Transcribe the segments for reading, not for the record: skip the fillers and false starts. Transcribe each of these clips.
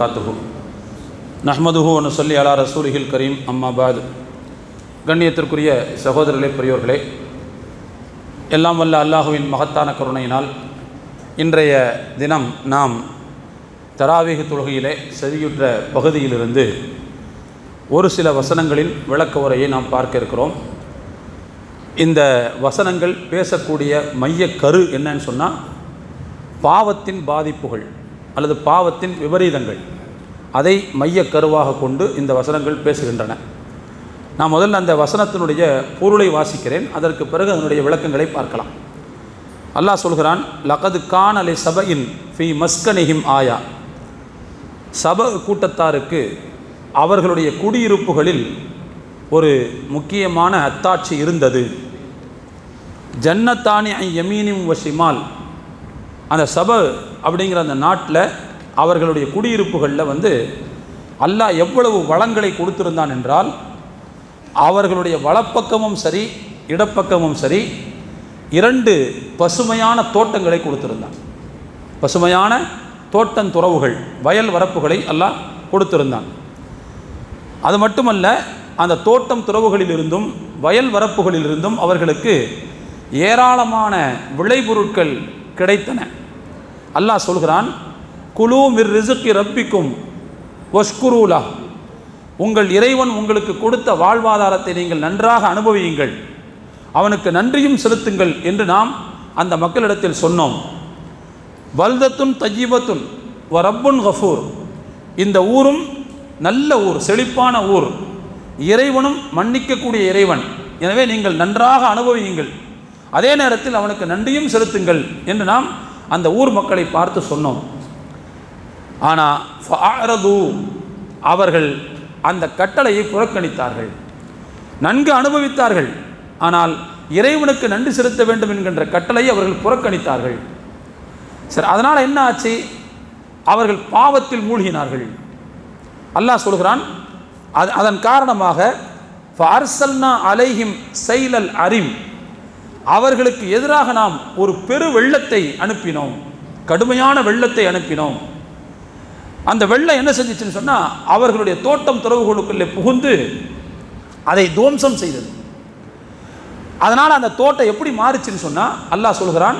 காத்துஹு நஹ்மதுஹு வ நுஸல்லி அலா ரசூலிஹில் கரீம் அம்மா பாத். கண்ணியத்திற்குரிய சகோதரர்களே, பெரியோர்களே, எல்லாம் வல்ல அல்லாஹுவின் மகத்தான கருணையினால் இன்றைய தினம் நாம் தராவீஹ் தொழுகையிலே செவியுற்ற பகுதியிலிருந்து ஒரு சில வசனங்களின் விளக்க உரையை நாம் பார்க்க இருக்கிறோம். இந்த வசனங்கள் பேசக்கூடிய மைய கரு என்னன்னு சொன்னால், பாவத்தின் பாதிப்புகள் அல்லது பாவத்தின் விபரீதங்கள், அதை மைய கருவாக கொண்டு இந்த வசனங்கள் பேசுகின்றன. நான் முதல்ல அந்த வசனத்தினுடைய பொருளை வாசிக்கிறேன், அதற்கு பிறகு அதனுடைய விளக்கங்களை பார்க்கலாம். அல்லாஹ் சொல்கிறான், லகது கான லி சபஇன் ஃபி மஸ்கனிஹிம் ஆயா. சப கூட்டத்தாருக்கு அவர்களுடைய குடியிருப்புகளில் ஒரு முக்கியமான அத்தாட்சி இருந்தது. ஜன்னத்தானி ஐ யமீனிம் வ ஷிமால். அந்த சப அப்படிங்கிற அந்த நாட்டில் அவர்களுடைய குடியிருப்புகளில் அல்லாஹ் எவ்வளவு வளங்களை கொடுத்திருந்தான் என்றால், அவர்களுடைய வலப்பக்கமும் சரி இடப்பக்கமும் சரி 2 பசுமையான தோட்டங்களை கொடுத்திருந்தான். பசுமையான தோட்டந்துறவுகள், வயல் வரப்புகளை அல்லாஹ் கொடுத்திருந்தான். அது மட்டுமல்ல, அந்த தோட்டம் துறவுகளிலிருந்தும் வயல் வரப்புகளிலிருந்தும் அவர்களுக்கு ஏராளமான விளைபொருட்கள் கிடைத்தன. அல்லாஹ் சொல்கிறான், குலூ மிர் ரிஸ்கி ரப்பிக்கும் வஷ்குரூலா. உங்கள் இறைவன் உங்களுக்கு கொடுத்த வாழ்வாதாரத்தை நீங்கள் நன்றாக அனுபவியுங்கள், அவனுக்கு நன்றியும் செலுத்துங்கள் என்று நாம் அந்த மக்களிடத்தில் சொன்னோம். பல்தத்துன் தஜ்ஜிபத்துன் வ ரப்புன் கஃபூர். இந்த ஊரும் நல்ல ஊர், செழிப்பான ஊர், இறைவனும் மன்னிக்கக்கூடிய இறைவன், எனவே நீங்கள் நன்றாக அனுபவியுங்கள், அதே நேரத்தில் அவனுக்கு நன்றியும் செலுத்துங்கள் என்று நாம் அந்த ஊர் மக்களை பார்த்து சொன்னோம். ஆனால் ஃபஅரது, அவர்கள் அந்த கட்டளையை புறக்கணித்தார்கள். நன்கு அனுபவித்தார்கள், ஆனால் இறைவனுக்கு நன்றி செலுத்த வேண்டும் என்கின்ற கட்டளையை அவர்கள் புறக்கணித்தார்கள். சரி, அதனால் என்ன ஆச்சு? அவர்கள் பாவத்தில் மூழ்கினார்கள். அல்லாஹ் சொல்கிறான், அதன் காரணமாக ஃபஅர்சல்னா அலைஹிம் ஸைலல் அரிம். அவர்களுக்கு எதிராக நாம் ஒரு பெரு வெள்ளத்தை அனுப்பினோம், கடுமையான வெள்ளத்தை அனுப்பினோம். அந்த வெள்ளம் என்ன செஞ்சிச்சுன்னு சொன்னால், அவர்களுடைய தோட்டம் துறவுகளுக்குள்ளே புகுந்து அதை துவம்சம் செய்தது. அதனால் அந்த தோட்டம் எப்படி மாறிச்சுன்னு சொன்னால், அல்லாஹ் சொல்கிறான்,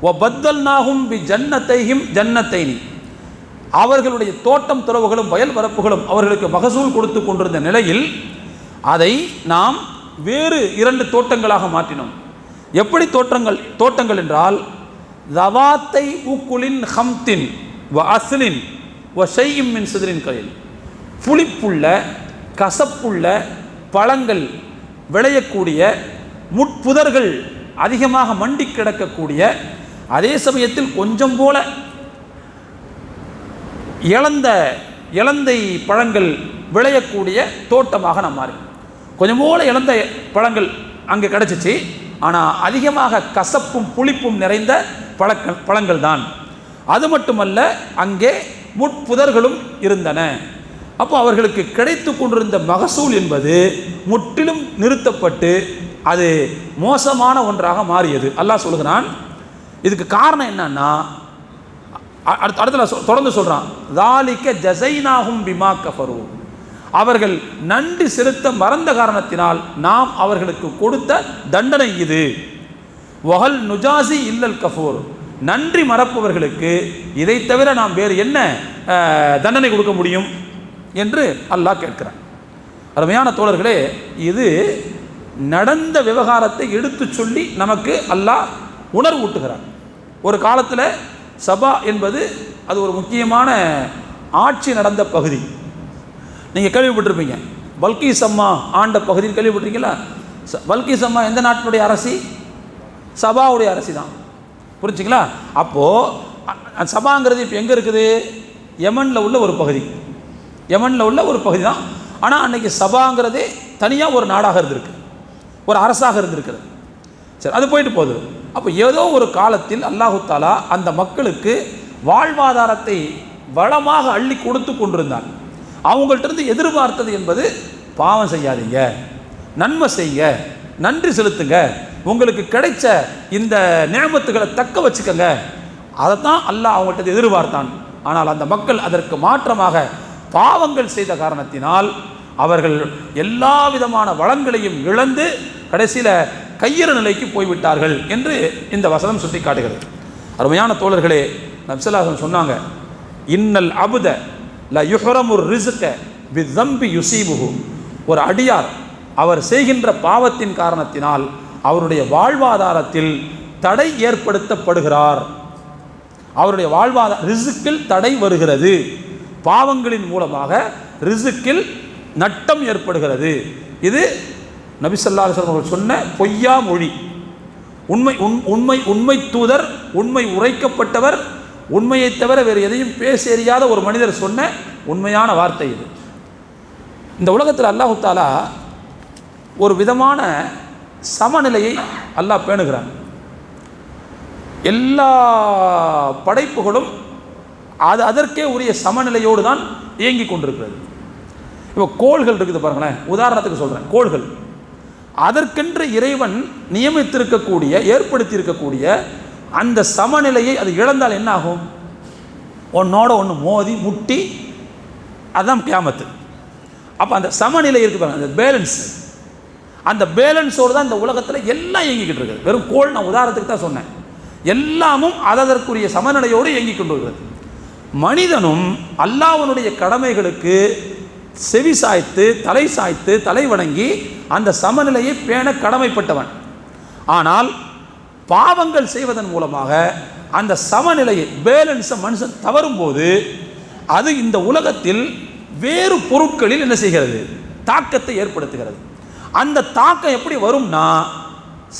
வ பத்தல்நாஹும் பி ஜன்னத்தைஹிம் ஜன்னத்தைனி. அவர்களுடைய தோட்டம் துறவுகளும் வயல் வரப்புகளும் அவர்களுக்கு மகசூல் கொடுத்து கொண்டிருந்த நிலையில் அதை நாம் வேறு 2 தோட்டங்களாக மாற்றினோம். எப்படி தோட்டங்கள் என்றால், தவாத்தை ஊக்குலின் ஹம்தின் வ அஸ்லின் வ ஷைஇம் மின் சிதரின் கலில். புளிப்புள்ள கசப்புள்ள பழங்கள் விளையக்கூடிய, முட்புதர்கள் அதிகமாக மண்டி கிடக்கக்கூடிய, அதே சமயத்தில் கொஞ்சம் போல இளந்தை பழங்கள் விளையக்கூடிய தோட்டமாக நாம் மாறி. கொஞ்சம் போல இளந்த பழங்கள் அங்கே கிடச்சிச்சு, ஆனால் அதிகமாக கசப்பும் புளிப்பும் நிறைந்த பழங்கள் தான். அது மட்டுமல்ல, அங்கே முட்புதர்களும் இருந்தன. அப்போ அவர்களுக்கு கிடைத்து கொண்டிருந்த மகசூல் என்பது முற்றிலும் நிறுத்தப்பட்டு அது மோசமான ஒன்றாக மாறியது. அல்லாஹ் சொல்கிறான், இதுக்கு காரணம் என்னன்னா, அடுத்த தொடர்ந்து சொல்கிறான், தாலிக்க ஜஸைனாஹும் பிமா கஃபரு. அவர்கள் நன்றி செலுத்த மறந்த காரணத்தினால் நாம் அவர்களுக்கு கொடுத்த தண்டனை இது. வஹல் நுஜாசி இல்லல் கஃபூர். நன்றி மறப்பவர்களுக்கு இதை தவிர நாம் வேறு என்ன தண்டனை கொடுக்க முடியும் என்று அல்லாஹ் கேட்கிறான். அருமையான தோழர்களே, இது நடந்த விவகாரத்தை எடுத்து சொல்லி நமக்கு அல்லாஹ் உணர்வூட்டுகிறான். ஒரு காலத்தில் சபா என்பது அது ஒரு முக்கியமான ஆட்சி நடந்த பகுதி. நீங்கள் கேள்விப்பட்டிருப்பீங்க, பல்கீஸ் அம்மா ஆண்ட பகுதின்னு கேள்விப்பட்டிருக்கீங்களா? பல்கீஸ் அம்மா எந்த நாட்டினுடைய அரசி? சபாவுடைய அரசி தான். புரிஞ்சுங்களா? அப்போது சபாங்கிறது இப்போ எங்கே இருக்குது? யமனில் உள்ள ஒரு பகுதி, யமனில் உள்ள ஒரு பகுதி தான். ஆனால் அன்றைக்கி சபாங்கிறதே தனியாக ஒரு நாடாக இருந்திருக்கு, ஒரு அரசாக இருந்திருக்கிறது. சரி, அது போயிட்டு போகுது. அப்போ ஏதோ ஒரு காலத்தில் அல்லாஹு தாலா அந்த மக்களுக்கு வாழ்வாதாரத்தை வளமாக அள்ளி கொடுத்து கொண்டிருந்தான். அவங்கள்ட்ட எதிர்பார்த்தது என்பது, பாவம் செய்யாதீங்க, நன்மை செய்யுங்க, நன்றி செலுத்துங்க, உங்களுக்கு கிடைச்ச இந்த நியமத்துகளை தக்க வச்சுக்கங்க. அதை தான் அல்லாஹ் அவங்கள்ட்ட எதிர்பார்த்தான். ஆனால் அந்த மக்கள் அதற்கு மாற்றமாக பாவங்கள் செய்த காரணத்தினால் அவர்கள் எல்லா விதமான வளங்களையும் இழந்து கடைசியில் கையிற நிலைக்கு போய்விட்டார்கள் என்று இந்த வசனம் சுட்டி காட்டுகிறது. அருமையான தோழர்களே, நபி ஸல்லல்லாஹு அலைஹி வஸல்லம் சொன்னாங்க, இன்னல் அபுத ல யுஹ்ரமுர் ரிஸ்க பிதம்பி யுஸீபுஹு. ஒரு அடியார் அவர் செய்கின்ற பாவத்தின் காரணத்தினால் அவருடைய வாழ்வாதாரத்தில் தடை ஏற்படுத்தப்படுகிறார். அவருடைய வாழ்வாதார ரிஸ்கில் தடை வருகிறது. பாவங்களின் மூலமாக ரிஸ்கில் நட்டம் ஏற்படுகிறது. இது நபி ஸல்லல்லாஹு அலைஹி வஸல்லம் சொன்ன பொய்யா மொழி. உண்மை தூதர், உண்மை உரைக்கப்பட்டவர், உண்மையை தவிர வேறு எதையும் பேச எறியாத ஒரு மனிதர் சொன்ன உண்மையான வார்த்தை இது. இந்த உலகத்தில் அல்லாஹ் தஆலா ஒரு விதமான சமநிலையை அல்லாஹ் பேணுகிறான். எல்லா படைப்புகளும் அதற்கே உரிய சமநிலையோடு தான் இயங்கி கொண்டிருக்கிறது. இப்போ கோள்கள் இருக்குது பாருங்களேன், உதாரணத்துக்கு சொல்கிறேன். கோள்கள் அதற்கென்று இறைவன் நியமித்திருக்கக்கூடிய, ஏற்படுத்தியிருக்கக்கூடிய அந்த சமநிலையை அது இழந்தால் என்ன ஆகும்? ஒன்னோட ஒன்று மோதி முட்டி, அதுதான் கியாமத்து. அப்போ அந்த சமநிலை இருக்குது பாருங்க, அந்த பேலன்ஸ், அந்த பேலன்ஸோடு தான் இந்த உலகத்தில் எல்லாம் இயங்கிக்கிட்டு இருக்குது. வெறும் கோள் நான் உதாரணத்துக்கு தான் சொன்னேன். எல்லாமும் அதற்குரிய சமநிலையோடு இயங்கிக் கொண்டு வருகிறது. மனிதனும் அல்லாஹ்வுடைய கடமைகளுக்கு செவி சாய்த்து, தலை சாய்த்து, தலை வணங்கி அந்த சமநிலையை பேண கடமைப்பட்டவன். ஆனால் பாவங்கள் செய்வதன் மூலமாக அந்த சமநிலையை, பேலன்ஸை மனுஷன் தவறும்போது அது இந்த உலகத்தில் வேறு பொருட்களில் என்ன செய்கிறது? தாக்கத்தை ஏற்படுத்துகிறது. அந்த தாக்கம் எப்படி வரும்னா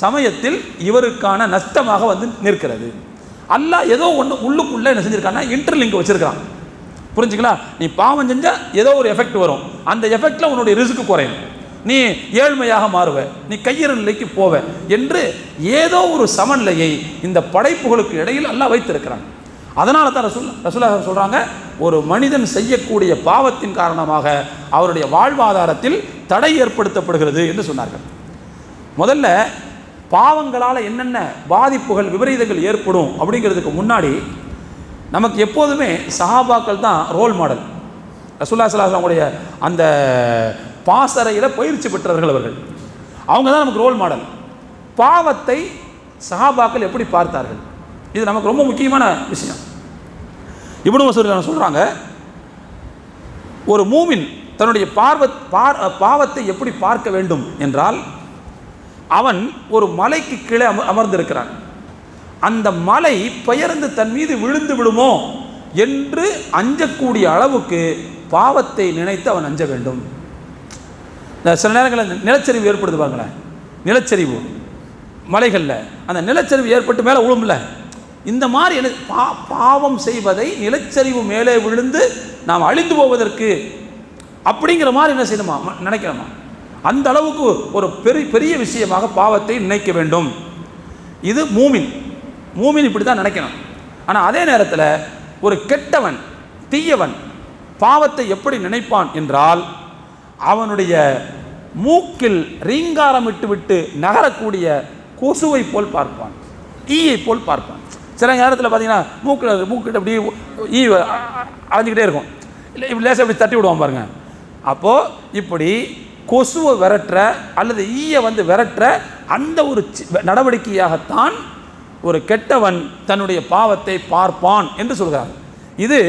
சமயத்தில் இவருக்கான நஷ்டமாக வந்து நிற்கிறது. அல்லாஹ் ஏதோ ஒன்று உள்ளுக்குள்ளே என்ன செஞ்சிருக்கான்னா இன்டர்லிங்க் வச்சிருக்கான். புரிஞ்சுங்களா? நீ பாவம் செஞ்சால் ஏதோ ஒரு எஃபெக்ட் வரும். அந்த எஃபெக்டில் உன்னுடைய ரிஸ்க்கு குறையும், நீ ஏழ்மையாக மாறுவ, நீ கையிற நிலைக்கு போவ என்று ஏதோ ஒரு சமநிலையை இந்த படைப்புகளுக்கு இடையில் அல்லாஹ் வைத்திருக்கிறான். அதனால தான் ரசூலுல்லாஹ் சொல்கிறாங்க, ஒரு மனிதன் செய்யக்கூடிய பாவத்தின் காரணமாக அவருடைய வாழ்வாதாரத்தில் தடை ஏற்படுத்தப்படுகிறது என்று சொன்னார்கள். முதல்ல பாவங்களால் என்னென்ன பாதிப்புகள், விபரீதங்கள் ஏற்படும் அப்படிங்கிறதுக்கு முன்னாடி நமக்கு எப்போதுமே சஹாபாக்கள் தான் ரோல் மாடல். ரசூலுல்லாஹி ஸல்லல்லாஹு அலைஹி வஸல்லம் அந்த பாசறையில் பயிற்சி பெற்றவர்கள் அவர்கள். அவங்க தான் நமக்கு ரோல் மாடல். பாவத்தை சஹாபாக்கள் எப்படி பார்த்தார்கள், இது நமக்கு ரொம்ப முக்கியமான விஷயம். இப்னு மஸ்ஊத் சொல்கிறாங்க, ஒரு மூமின் தன்னுடைய பாவத்தை எப்படி பார்க்க வேண்டும் என்றால், அவன் ஒரு மலைக்கு கீழே அமர்ந்திருக்கிறான். அந்த மலை பெயர்ந்து தன் மீது விழுந்து விடுமோ என்று அஞ்சக்கூடிய அளவுக்கு பாவத்தை நினைத்து அவன் அஞ்ச வேண்டும். சில நேரங்களில் நிலச்சரிவு ஏற்படுது பாருங்களேன், நிலச்சரிவு மலைகளில் அந்த நிலச்சரிவு ஏற்பட்டு மேலே விழும்ல, இந்த மாதிரி பாவம் செய்வதை நிலச்சரிவு மேலே விழுந்து நாம் அழிந்து போவதற்கு அப்படிங்கிற மாதிரி என்ன செய்யணுமா, நினைக்கணுமா? அந்த அளவுக்கு ஒரு பெரிய விஷயமாக பாவத்தை நினைக்க வேண்டும். இது மூமின் இப்படி தான் நினைக்கணும். ஆனால் அதே நேரத்தில் ஒரு கெட்டவன், தீயவன் பாவத்தை எப்படி நினைப்பான் என்றால், அவனுடைய மூக்கில் ரீங்காரமிட்டு விட்டு நகரக்கூடிய கொசுவை போல் பார்ப்பான், ஈயை போல் பார்ப்பான். சில நேரத்தில் பார்த்தீங்கன்னா மூக்கிட்ட அப்படி ஈ அலைஞ்சிக்கிட்டே இருக்கும், இல்லை இப்படி லேசாக இப்படி தட்டி விடுவான் பாருங்க. அப்போது இப்படி கொசுவை விரட்டுற அல்லது ஈயை வந்து விரட்டுற அந்த ஒரு நடவடிக்கையாகத்தான் ஒரு கெட்டவன் தன்னுடைய பாவத்தை பார்ப்பான் என்று சொல்கிறார். இது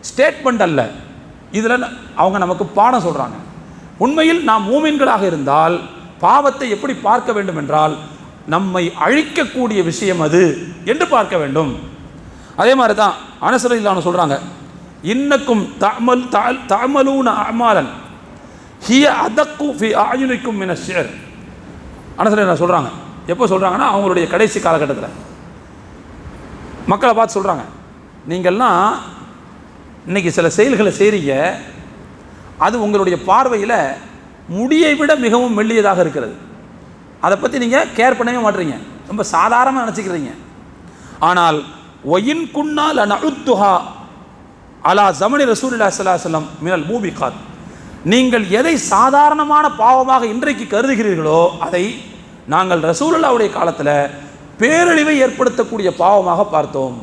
ஸ்டேட்மெண்ட் அல்ல, இதில் அவங்க நமக்கு பாடம் சொல்கிறாங்க. உண்மையில் நாம் மூமின்களாக இருந்தால் பாவத்தை எப்படி பார்க்க வேண்டும் என்றால், நம்மை அழிக்கக்கூடிய விஷயம் அது என்று பார்க்க வேண்டும். அதே மாதிரி தான் அனஸ் ரலியல்லாஹு சொல்கிறாங்க, இன்னக்கும் தஅமலூன அமாலன் ஹிய அதக்கு ஃபி அயுனிக்கும் மின ஷிர். அனஸ் ரலியல்லாஹு சொல்கிறாங்க. எப்போ சொல்கிறாங்கன்னா, அவங்களுடைய கடைசி காலகட்டத்தில் மக்களை பார்த்து சொல்கிறாங்க, நீங்கள்லாம் இன்றைக்கி சில செயல்களை செய்கிறீங்க, அது உங்களுடைய பார்வையில் முடியை விட மிகவும் மெல்லியதாக இருக்கிறது. அதை பற்றி நீங்கள் கேர் பண்ணவே மாட்டீங்க, ரொம்ப சாதாரணமாக நினச்சிக்கிறீங்க. ஆனால் ஒயின் குன்னால் நஉத்துஹா அலா ஜமனி ரசூலுல்லாஹி ஸல்லல்லாஹு அலைஹி வஸல்லம் மினல் மூபிகாத். நீங்கள் எதை சாதாரணமான பாவமாக இன்றைக்கு கருதுகிறீர்களோ அதை நாங்கள் ரசூலுல்லாஹ்வுடைய காலத்தில் பேரழிவை ஏற்படுத்தக்கூடிய பாவமாக பார்த்தோம்.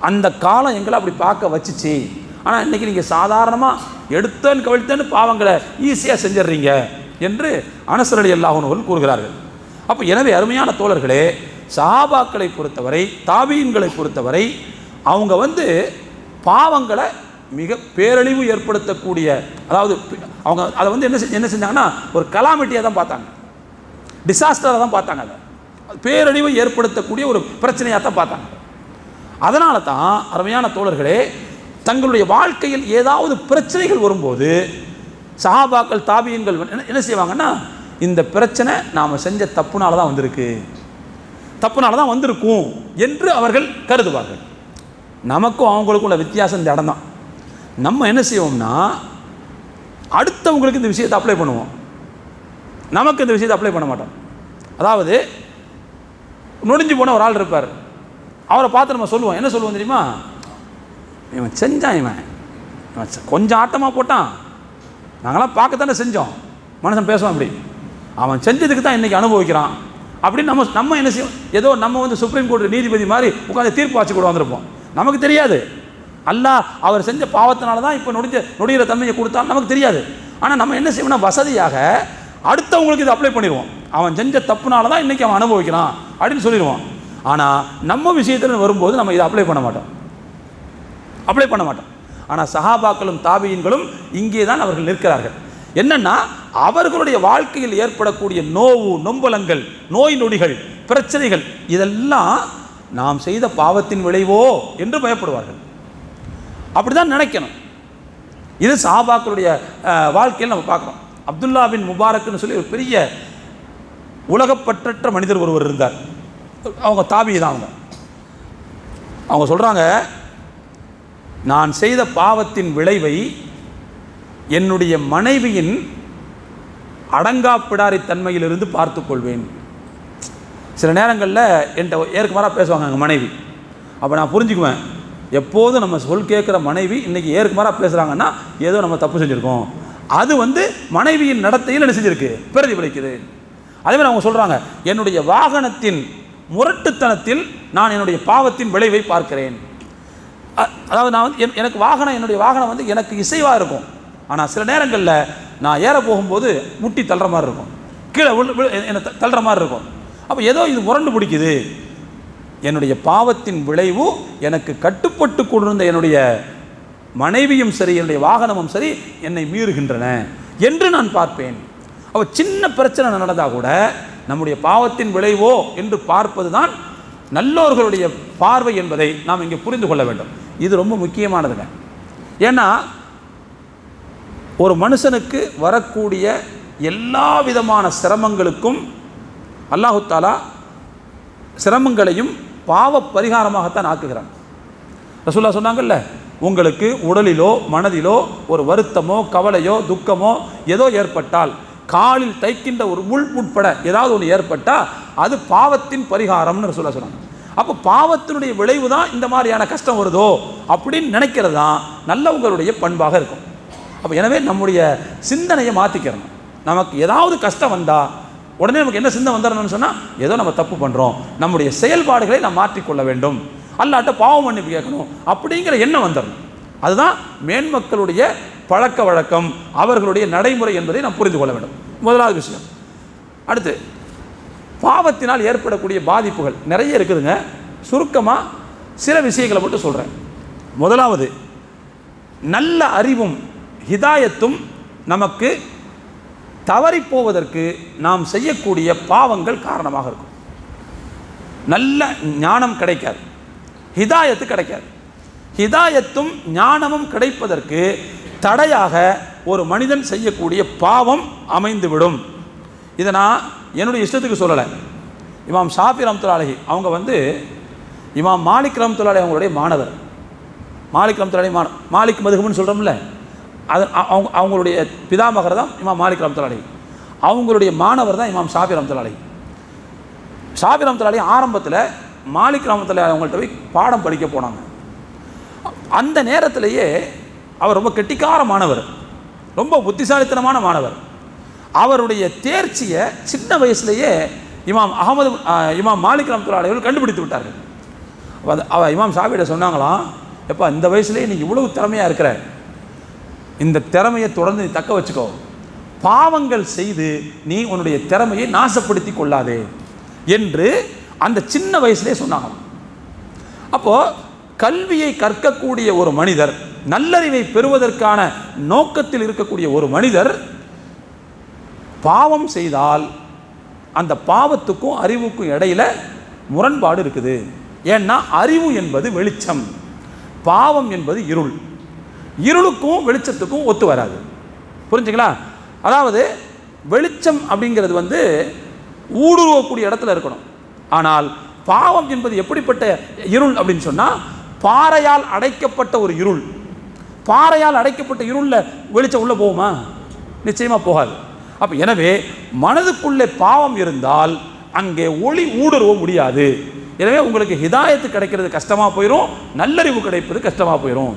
அந்த காலம் எங்களை அப்படி பார்க்க வச்சுச்சு. ஆனால் இன்றைக்கி நீங்கள் சாதாரணமாக எடுத்தேன்னு கவிழ்த்தேன்னு பாவங்களை ஈஸியாக செஞ்சிடுறீங்க என்று அனஸ் ரலியல்லாஹு அன்ஹு கூறுகிறார்கள். அப்போ எனவே அருமையான தோழர்களே, சஹாபாக்களை பொறுத்தவரை, தாபீன்களை பொறுத்தவரை அவங்க பாவங்களை மிக பேரழிவு ஏற்படுத்தக்கூடிய, அதாவது அவங்க அதை என்ன செஞ்சாங்கன்னா ஒரு கலாமிட்டியாக தான் பார்த்தாங்க, டிசாஸ்டராக தான் பார்த்தாங்க, அதை பேரழிவு ஏற்படுத்தக்கூடிய ஒரு பிரச்சனையாக தான் பார்த்தாங்க. அதனால தான் அருமையான தோழர்களே, தங்களுடைய வாழ்க்கையில் ஏதாவது பிரச்சனைகள் வரும்போது சஹாபாக்கள் தாபீன்கள் என்ன செய்வாங்கன்னா, இந்த பிரச்சனை நாம் செஞ்ச தப்புனால தான் வந்திருக்கு, தப்புனால தான் வந்திருக்கும் என்று அவர்கள் கருதுவார்கள். நமக்கும் அவங்களுக்கும் உள்ள வித்தியாசம் இந்த இடம் தான். நம்ம என்ன செய்வோம்னா, அடுத்தவங்களுக்கு இந்த விஷயத்தை அப்ளை பண்ணுவோம், நமக்கு இந்த விஷயத்தை அப்ளை பண்ண மாட்டோம். அதாவது நொடிஞ்சு போன ஒரு ஆள் இருப்பார், அவரை பார்த்து நம்ம சொல்லுவோம், என்ன சொல்லுவோம் தெரியுமா, இவன் செஞ்சான், இவன் கொஞ்சம் ஆட்டமாக போட்டான், நாங்களாம் பார்க்கத்தானே செஞ்சோம், மனுஷன் பேசுவான் இப்படி, அவன் செஞ்சதுக்கு தான் இன்றைக்கி அனுபவிக்கிறான் அப்படின்னு நம்ம என்ன செய்வோம், ஏதோ நம்ம சுப்ரீம் கோர்ட் நீதிபதி மாதிரி உட்காந்து தீர்ப்பு வாசி கூட வந்திருப்போம். நமக்கு தெரியாது அல்லாஹ் அவர் செஞ்ச பாவத்தினால தான் இப்போ நொடிகிற தன்மையை கொடுத்தாலும் நமக்கு தெரியாது. ஆனால் நம்ம என்ன செய்வோம்னா, வசதியாக அடுத்தவங்களுக்கு இதை அப்ளை பண்ணிடுவோம், அவன் செஞ்ச தப்புனால தான் இன்றைக்கி அவன் அனுபவிக்கிறான் அப்படின்னு சொல்லிடுவோம். ஆனால் நம்ம விஷயத்தில் வரும்போது நம்ம இதை அப்ளை பண்ண மாட்டோம். ஆனால் சஹாபாக்களும் தாபீன்களும் இங்கே தான் அவர்கள் நிற்கிறார்கள். என்னன்னா, அவர்களுடைய வாழ்க்கையில் ஏற்படக்கூடிய நோவு நொம்பலங்கள், நோய் நொடிகள், பிரச்சனைகள் இதெல்லாம் நாம் செய்த பாவத்தின் விளைவோ என்று பயப்படுவார்கள். அப்படிதான் நினைக்கணும். இது சஹாபாக்களுடைய வாழ்க்கையில் நம்ம பார்க்குறோம். அப்துல்லா பின் முபாரக்னு சொல்லி ஒரு பெரிய உலகப்பற்றற்ற மனிதர் ஒருவர் இருந்தார். அவங்க தாபி தான். அவங்க சொல்கிறாங்க, நான் செய்த பாவத்தின் விளைவை என்னுடைய மனைவியின் அடங்காப்பிடாரி தன்மையிலிருந்து பார்த்து கொள்வேன். சில நேரங்களில் என்கிட்ட ஏற்குமாறாக பேசுவாங்க எங்கள் மனைவி. அப்போ நான் புரிஞ்சுக்குவேன், எப்போதும் நம்ம சொல் கேட்குற மனைவி இன்றைக்கி ஏற்குமாறாக பேசுகிறாங்கன்னா ஏதோ நம்ம தப்பு செஞ்சுருக்கோம். அது மனைவியின் நடத்தையில் என்ன செஞ்சுருக்கு, பிரதிபலிக்குது. அதேமாதிரி அவங்க சொல்கிறாங்க, என்னுடைய வாகனத்தின் முரட்டுத்தனத்தில் நான் என்னுடைய பாவத்தின் விளைவை பார்க்கிறேன். அதாவது நான் எனக்கு என்னுடைய வாகனம் எனக்கு இசைவாக இருக்கும், ஆனால் சில நேரங்களில் நான் ஏற போகும்போது முட்டி தள்ளுற மாதிரி இருக்கும், கீழே என்னை தள்ளுற மாதிரி இருக்கும். அப்போ ஏதோ இது முரண்டு பிடிக்குது. என்னுடைய பாவத்தின் விளைவு எனக்கு கட்டுப்பட்டு கொண்டிருந்த என்னுடைய மனைவியும் சரி, என்னுடைய வாகனமும் சரி என்னை மீறுகின்றன என்று நான் பார்ப்பேன். அப்போ சின்ன பிரச்சனை நடந்தால் கூட நம்முடைய பாவத்தின் விளைவோ என்று பார்ப்பது தான் நல்லோர்களுடைய பார்வை என்பதை நாம் இங்கே புரிந்து கொள்ள வேண்டும். இது ரொம்ப முக்கியமானதுங்க. ஏன்னா ஒரு மனுஷனுக்கு வரக்கூடிய எல்லா விதமான சிரமங்களுக்கும் அல்லாஹு தஆலா சிரமங்களையும் பாவ பரிகாரமாகத்தான் ஆக்குகிறான். ரசூலுல்லாஹ் சொன்னாங்கல்ல, உங்களுக்கு உடலிலோ மனதிலோ ஒரு வருத்தமோ கவலையோ துக்கமோ ஏதோ ஏற்பட்டால், காலில் தைக்கின்ற ஒரு முள் உட்பட ஏதாவது ஒன்று ஏற்பட்டால் அது பாவத்தின் பரிகாரம்னு ரசூலுல்லாஹ் சொன்னாங்க. அப்போ பாவத்தினுடைய விளைவு தான் இந்த மாதிரியான கஷ்டம் வருதோ அப்படின்னு நினைக்கிறது தான் நல்லவங்களுடைய பண்பாக இருக்கும். அப்போ எனவே நம்முடைய சிந்தனையை மாற்றிக்கிறணும். நமக்கு ஏதாவது கஷ்டம் வந்தால் உடனே நமக்கு என்ன சிந்தனை வந்துடணும்னு சொன்னால், ஏதோ நம்ம தப்பு பண்ணுறோம், நம்முடைய செயல்பாடுகளை நாம் மாற்றிக்கொள்ள வேண்டும், அல்லாட்ட பாவம் மன்னிப்பு கேட்கணும் அப்படிங்கிற எண்ணம் வந்துடணும். அதுதான் மேன்மக்களுடைய பழக்க வழக்கம், அவர்களுடைய நடைமுறை என்பதை நாம் புரிந்து கொள்ள வேண்டும். முதலாவது விஷயம். அடுத்து, பாவத்தினால் ஏற்படக்கூடிய பாதிப்புகள் நிறைய இருக்குதுங்க. சுருக்கமாக சில விஷயங்களை மட்டும் சொல்கிறேன். முதலாவது, நல்ல அறிவும் ஹிதாயத்தும் நமக்கு தவறிப்போவதற்கு நாம் செய்யக்கூடிய பாவங்கள் காரணமாக இருக்கும். நல்ல ஞானம் கிடைக்காது, ஹிதாயத்து கிடைக்காது. ஹிதாயத்தும் ஞானமும் கிடைப்பதற்கு தடையாக ஒரு மனிதன் செய்யக்கூடிய பாவம் அமைந்துவிடும். இதை நான் என்னுடைய இஷ்டத்துக்கு சொல்லலை. இமாம் ஷாஃபி ரஹ்மத்துல்லாஹி அலைஹி அவங்க இமாம் மாலிக் ரஹ்மத்துல்லாஹி அலைஹி அவங்களுடைய மாணவர். மாலிக் ரஹ்மத்துல்லாஹி மாலிக் மதுஹப்னு சொல்கிறோம்ல, அது அவங்களுடைய பிதாமகர் தான் இமாம் மாலிக் ரஹ்மத்துல்லாஹி அலைஹி. அவங்களுடைய மாணவர் தான் இமாம் ஷாஃபி ரஹ்மத்துல்லாஹி அலைஹி. ஷாஃபி ரஹ்மத்துல்லாஹி அலைஹி ஆரம்பத்தில் மாலிக் ரஹ்மத்துல்லாஹி அவங்கள்ட்ட போய் பாடம் படிக்க போனாங்க. அந்த நேரத்திலேயே அவர் ரொம்ப கெட்டிக்கார மாணவர், ரொம்ப புத்திசாலித்தனமான மாணவர். அவருடைய தேர்ச்சியை சின்ன வயசுலேயே இமாம் மாலிக் ரஹ்மத்துல்லாஹி அலைஹி கண்டுபிடித்து விட்டார்கள். இமாம் ஷாஃபியிட்ட சொன்னாங்களாம், எப்போ இந்த வயசுலேயே நீ இவ்வளவு திறமையாக இருக்கிற, இந்த திறமையை தொடர்ந்து நீ தக்க வச்சுக்கோ, பாவங்கள் செய்து நீ உன்னுடைய திறமையை நாசப்படுத்தி கொள்ளாதே என்று அந்த சின்ன வயசுலேயே சொன்னாங்க. அப்போது கல்வியை கற்கக்கூடிய ஒரு மனிதர், நல்லறிவை பெறுவதற்கான நோக்கத்தில் இருக்கக்கூடிய ஒரு மனிதர் பாவம் செய்தால் அந்த பாவத்துக்கும் அறிவுக்கும் இடையில முரண்பாடு இருக்குது. ஏன்னா அறிவு என்பது வெளிச்சம், பாவம் என்பது இருள். இருளுக்கும் வெளிச்சத்துக்கும் ஒத்து வராது. புரிஞ்சுங்களா? அதாவது வெளிச்சம் அப்படிங்கிறது ஊடுருவக்கூடிய இடத்துல இருக்கணும். ஆனால் பாவம் என்பது எப்படிப்பட்ட இருள் அப்படின்னு சொன்னால், பாறையால் அடைக்கப்பட்ட ஒரு இருள். பாறையால் அடைக்கப்பட்ட இருளில் வெளிச்சம் உள்ளே போகுமா? நிச்சயமாக போகாது. அப்போ எனவே மனதுக்குள்ளே பாவம் இருந்தால் அங்கே ஒளி ஊடுருவ முடியாது. எனவே உங்களுக்கு ஹிதாயத்து கிடைக்கிறது கஷ்டமாக போயிடும், நல்லறிவு கிடைப்பது கஷ்டமாக போயிடும்.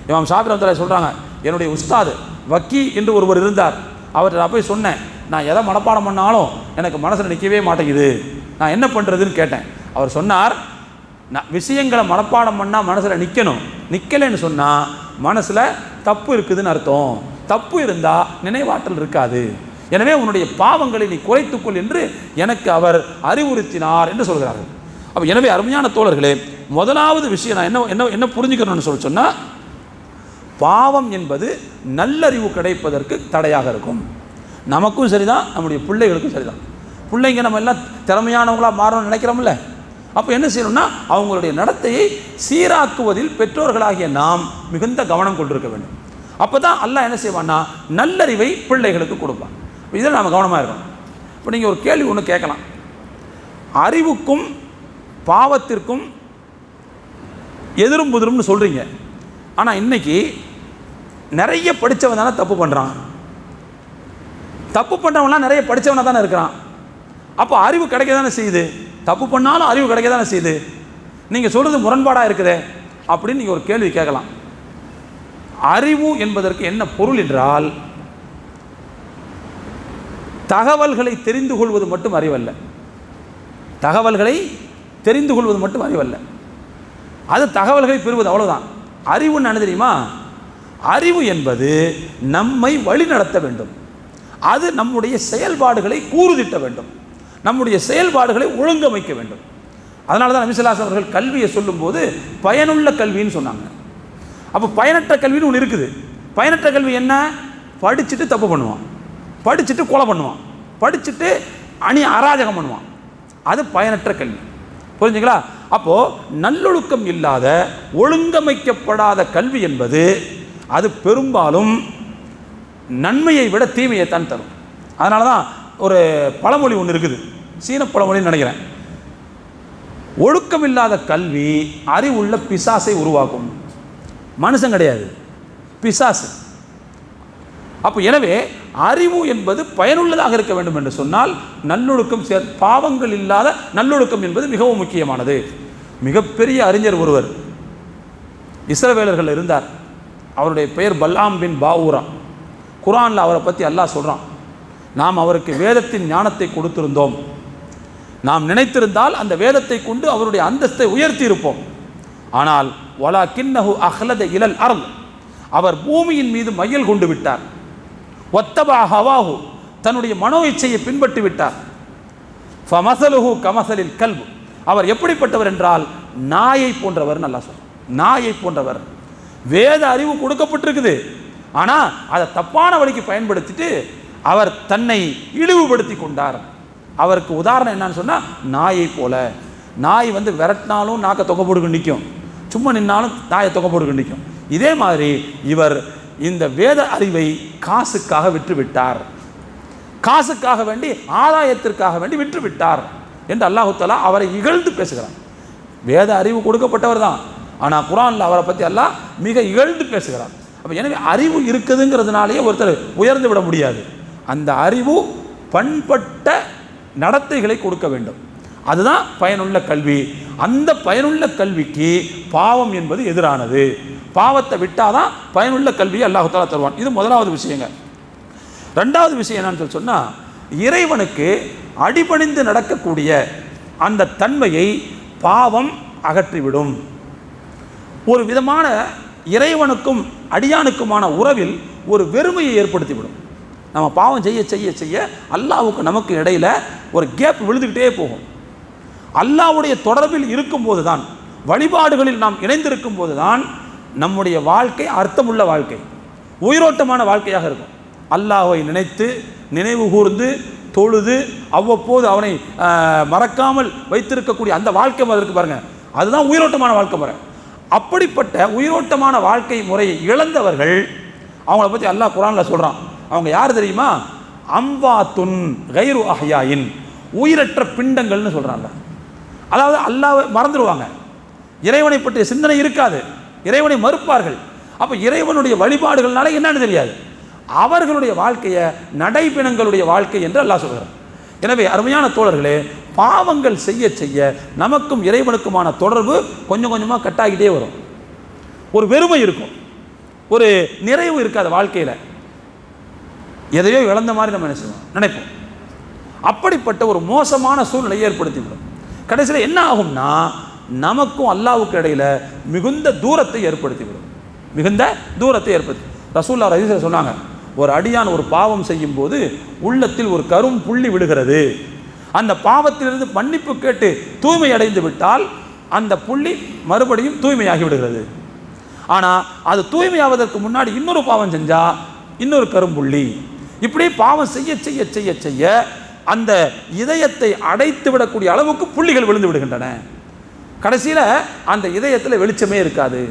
இமாம் ஷாஃபி ரஹ்மத்துல்லாஹி சொல்கிறாங்க, என்னுடைய உஸ்தாது வக்கி என்று ஒருவர் இருந்தார். அவர்கிட்ட நான் போய் சொன்னேன், நான் எதை மனப்பாடம் பண்ணாலும் எனக்கு மனசில் நிற்கவே மாட்டேங்குது, நான் என்ன பண்ணுறதுன்னு கேட்டேன். அவர் சொன்னார், நான் விஷயங்களை மனப்பாடம் பண்ணால் மனசில் நிற்கணும், நிற்கலைன்னு சொன்னால் மனசில் தப்பு இருக்குதுன்னு அர்த்தம். தப்பு இருந்தால் நினைவாற்றல் இருக்காது. எனவே உன்னுடைய பாவங்களை நீ குறைத்துக்கொள் என்று எனக்கு அவர் அறிவுறுத்தினார் என்று சொல்கிறார்கள். அப்போ எனவே அருமையான தோழர்களே, முதலாவது விஷயம் நான் என்ன என்ன புரிஞ்சுக்கணும்னு சொன்னால், பாவம் என்பது நல்லறிவு கிடைப்பதற்கு தடையாக இருக்கும். நமக்கும் சரிதான், நம்முடைய பிள்ளைகளுக்கும் சரிதான். பிள்ளைங்க நம்ம எல்லாம் திறமையானவங்களாக மாறணும்னு நினைக்கிறோம்ல, அப்போ என்ன செய்யணும்னா அவங்களுடைய நடத்தையை சீராக்குவதில் பெற்றோர்களாகிய நாம் மிகுந்த கவனம் கொண்டிருக்க வேண்டும். அப்போ தான் அல்லாஹ் என்ன செய்வான்னா நல்லறிவை பிள்ளைகளுக்கு கொடுப்பான். இதில் நாம் கவனமாக இருக்கணும். இப்போ நீங்கள் ஒரு கேள்வி ஒன்று கேட்கலாம், அறிவுக்கும் பாவத்திற்கும் எதிரும் புதிரும்னு சொல்கிறீங்க, ஆனால் இன்றைக்கி நிறைய படித்தவன் தானே தப்பு பண்ணுறான். தப்பு பண்ணுறவங்களாம் நிறைய படித்தவனாக தானே இருக்கிறான். அப்போ அறிவு கிடைக்க தானே செய்யுது, தப்பு பண்ணாலும் அறிவு கிடைக்க தானே செய்யுது. நீங்கள் சொல்கிறது முரண்பாடாக இருக்குதே அப்படின்னு நீங்கள் ஒரு கேள்வி கேட்கலாம். அறிவு என்பதற்கு என்ன பொருள் என்றால், தகவல்களை தெரிந்து கொள்வது மட்டும் அறிவல்ல. தகவல்களை தெரிந்து கொள்வது மட்டும் அறிவல்ல, அது தகவல்களை பெறுவது, அவ்வளோதான். அறிவுன்னு என்ன தெரியுமா? அறிவு என்பது நம்மை வழிநடத்த வேண்டும், அது நம்முடைய செயல்பாடுகளை கூறுதிட்ட வேண்டும், நம்முடைய செயல்பாடுகளை ஒழுங்கமைக்க வேண்டும். அதனால தான் நபி ஸல்லல்லாஹு அலைஹி வஸல்லம் அவர்கள் கல்வியை சொல்லும்போது பயனுள்ள கல்வின்னு சொன்னாங்க. அப்போ பயனற்ற கல்வின்னு ஒன்று இருக்குது. பயனற்ற கல்வி என்ன? படிச்சுட்டு தப்பு பண்ணுவான், படிச்சுட்டு கொலை பண்ணுவான், படிச்சுட்டு அராஜகம் பண்ணுவான், அது பயனற்ற கல்வி. புரிஞ்சுங்களா? அப்போது நல்லொழுக்கம் இல்லாத ஒழுங்கமைக்கப்படாத கல்வி என்பது அது பெரும்பாலும் நன்மையை விட தீமையைத்தான் தரும். அதனால தான் ஒரு பழமொழி ஒன்று இருக்குது, சீன பழமொழின்னு நினைக்கிறேன், ஒழுக்கம் இல்லாத கல்வி அறிவுள்ள பிசாசை உருவாக்கும். மனுஷன் கிடையாது, பிசாசு. அப்போ எனவே அறிவு என்பது பயனுள்ளதாக இருக்க வேண்டும் என்று சொன்னால் நல்லொழுக்கம், பாவங்கள் இல்லாத நல்லொழுக்கம் என்பது மிகவும் முக்கியமானது. மிகப்பெரிய அறிஞர் ஒருவர் இஸ்ரவேலர்கள் இருந்தார். அவருடைய பெயர் பல்லாம் பின் பாவூரா. குர்ஆனில் அவரை பற்றி அல்லாஹ் சொல்கிறான், நாம் அவருக்கு வேதத்தின் ஞானத்தை கொடுத்திருந்தோம், நாம் நினைத்திருந்தால் அந்த வேதத்தை கொண்டு அவருடைய அந்தஸ்தை உயர்த்தி இருப்போம். ஆனால் வலாகின்னஹு அஹ்லத இலல் அர்த், அவர் பூமியின் மீது மையல் கொண்டு விட்டார். வத்தபா ஹவாஹு, தன்னுடைய மனோ இச்சையை பின்பற்றி விட்டார். ஃபமஸலுஹு கமஸலில் கல்ப், அவர் எப்படிப்பட்டவர் என்றால் நாயை போன்றவர். நல்லா சொல்றார், நாயை போன்றவர். வேத அறிவு கொடுக்கப்பட்டிருக்குது, ஆனால் அதை தப்பான வழிக்கு பயன்படுத்திட்டு அவர் தன்னை இழிவுபடுத்தி கொண்டார். அவருக்கு உதாரணம் என்னன்னு சொன்னால், நாயை போல. நாய் விரட்டினாலும் நாக்கை தொகை போட்டு நிற்கும், சும்மா நின்னாலும் நாயை தொகை போட்டு நிற்கும். இதே மாதிரி இவர் இந்த வேத அறிவை காசுக்காக விற்றுவிட்டார், காசுக்காக வேண்டி, ஆதாயத்திற்காக வேண்டி விற்றுவிட்டார் என்று அல்லாஹ் தஆலா அவரை இகழ்ந்து பேசுகிறார். வேத அறிவு கொடுக்கப்பட்டவர் தான், ஆனால் குர்ஆனில் அவரை பற்றி அல்லாஹ் மிக இகழ்ந்து பேசுகிறார். அப்போ எனவே அறிவு இருக்குதுங்கிறதுனாலேயே ஒருத்தர் உயர்ந்து விட முடியாது. அந்த அறிவு பண்பட்ட நடத்தைகளை கொடுக்க வேண்டும், அதுதான் பயனுள்ள கல்வி. அந்த பயனுள்ள கல்விக்கு பாவம் என்பது எதிரானது. பாவத்தை விட்டாதான் பயனுள்ள கல்வியை அல்லாஹ் தஆலா தருவான். இது முதலாவது விஷயங்க. ரெண்டாவது விஷயம் என்னன்னு சொன்னால், இறைவனுக்கு அடிபணிந்து நடக்கக்கூடிய அந்த தன்மையை பாவம் அகற்றிவிடும். ஒரு விதமான இறைவனுக்கும் அடியானுக்குமான உறவில் ஒரு வெறுமையை ஏற்படுத்திவிடும். நம்ம பாவம் செய்ய செய்ய செய்ய அல்லாஹ்வுக்கு நமக்கு இடையில் ஒரு கேப் விழுந்துக்கிட்டே போகும். அல்லாஹ்வுடைய தொடர்பில் இருக்கும்போது தான், வழிபாடுகளில் நாம் இணைந்திருக்கும் போது தான் நம்முடைய வாழ்க்கை அர்த்தமுள்ள வாழ்க்கை, உயிரோட்டமான வாழ்க்கையாக இருக்கும். அல்லாஹ்வை நினைத்து நினைவு கூர்ந்து தொழுது அவ்வப்போது அவனை மறக்காமல் வைத்திருக்கக்கூடிய அந்த வாழ்க்கை முறை இருக்கு பாருங்க, அதுதான் உயிரோட்டமான வாழ்க்கை முறை. அப்படிப்பட்ட உயிரோட்டமான வாழ்க்கை முறையை இழந்தவர்கள், அவங்கள பற்றி அல்லாஹ் குர்ஆனில் சொல்கிறான். அவங்க யார் தெரியுமா? அம்வாத்துன் கைரு அஹ்யாயின், உயிரற்ற பிண்டங்கள்னு சொல்கிறாங்க. அதாவது அல்லாஹ்வை மறந்துடுவாங்க, இறைவனை பற்றிய சிந்தனை இருக்காது, இறைவனை மறுப்பார்கள். அப்போ இறைவனுடைய வழிபாடுகள்னால என்னன்னு தெரியாது. அவர்களுடைய வாழ்க்கையை நடைபிணங்களுடைய வாழ்க்கை என்று அல்லாஹ் சொல்கிறார். எனவே அருமையான தோழர்களே, பாவங்கள் செய்ய செய்ய நமக்கும் இறைவனுக்குமான தொடர்பு கொஞ்சம் கொஞ்சமாக கட்டாகிட்டே வரும். ஒரு வெறுமை இருக்கும், ஒரு நிறைவு இருக்காது வாழ்க்கையில். எதையோ இழந்த மாதிரி நம்ம நினைப்போம். அப்படிப்பட்ட ஒரு மோசமான சூழ்நிலையை ஏற்படுத்திவிடும். கடைசியில் என்ன ஆகும்னா, நமக்கும் அல்லாஹ்வுக்கு இடையில மிகுந்த தூரத்தை ஏற்படுத்திவிடும். மிகுந்த தூரத்தை ஏற்படுத்தி ரசூலுல்லாஹ் ரஹீஸில் சொன்னாங்க, ஒரு அடியான் ஒரு பாவம் செய்யும் போது உள்ளத்தில் ஒரு கரும் புள்ளி விழுகிறது. அந்த பாவத்திலிருந்து மன்னிப்பு கேட்டு தூய்மை அடைந்து விட்டால் அந்த புள்ளி மறுபடியும் தூய்மையாகி விடுகிறது. ஆனால் அது தூய்மையாவதற்கு முன்னாடி இன்னொரு பாவம் செஞ்சா இன்னொரு கரும்புள்ளி, இப்படி பாவம் செய்ய செய்ய செய்ய செய்ய அந்த இதயத்தை அடைத்து விடக்கூடிய அளவுக்கு புள்ளிகள் விழுந்து விடுகின்றன. கடைசியில் அந்த இதயத்தில் வெளிச்சமே இருக்காது.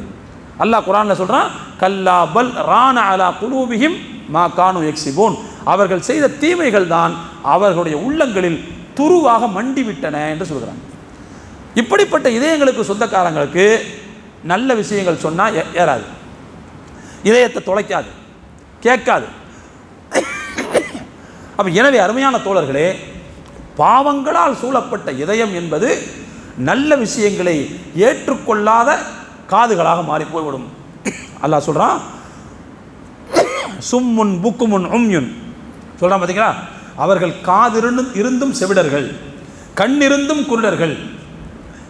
அல்லாஹ் குர்ஆனில் சொல்கிறான், கல்லா பல் ரான அலா குலூபிஹிம் மா கானு யக்ஸிபூன், அவர்கள் செய்த தீமைகள் தான் அவர்களுடைய உள்ளங்களில் துருவாக மண்டிவிட்டன என்று சொல்கிறாங்க. இப்படிப்பட்ட இதயங்களுக்கு சொந்தக்காரங்களுக்கு நல்ல விஷயங்கள் சொன்னால் ஏறாது, இதயத்தை தொலைக்காது, கேட்காது. அப்போ எனவே அருமையான தோழர்களே, பாவங்களால் சூழப்பட்ட இதயம் என்பது நல்ல விஷயங்களை ஏற்றுக்கொள்ளாத காதுகளாக மாறி போய்விடும். அல்லாஹ் சொல்கிறான், சும்முன் புக்குமுன் உம்யுன் சொல்கிறான் பார்த்தீங்களா, அவர்கள் காதிருந்தும் இருந்தும் செவிடர்கள், கண்ணிருந்தும் குருடர்கள்.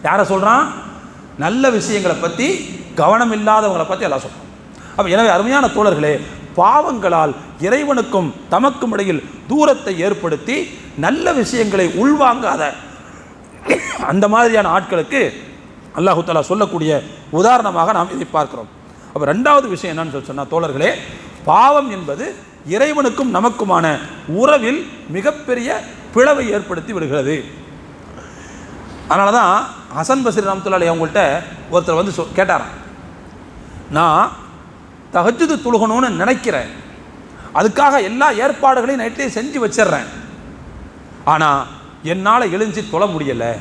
யாரை சொல்கிறான்? நல்ல விஷயங்களை பற்றி கவனம் இல்லாதவங்களை பற்றி அல்லாஹ் சொல்கிறான். அப்போ எனவே அருமையான தோழர்களே, பாவங்களால் இறைவனுக்கும் தமக்கும் இடையில் தூரத்தை ஏற்படுத்தி நல்ல விஷயங்களை உள்வாங்காத அந்த மாதிரியான ஆட்களுக்கு அல்லாஹு தஆலா சொல்லக்கூடிய உதாரணமாக நாம் இதை பார்க்கிறோம். அப்போ ரெண்டாவது விஷயம் என்னன்னு சொன்னால் தோழர்களே, பாவம் என்பது இறைவனுக்கும் நமக்குமான உறவில் மிகப்பெரிய பிளவை ஏற்படுத்தி விடுகிறது. அதனால தான் ஹசன் பஸ்ரி ரஹ்மத்துல்லாஹி அலைஹி அவங்கள்ட்ட ஒருத்தர் வந்து கேட்டாராம், நான் தஹஜ்ஜுது தொழுகணும்னு நினைக்கிறேன், அதுக்காக எல்லா ஏற்பாடுகளையும் நைட்லேயே செஞ்சு வச்சிடுறேன், ஆனால் என்னால் எழுஞ்சி தொழ முடியலை,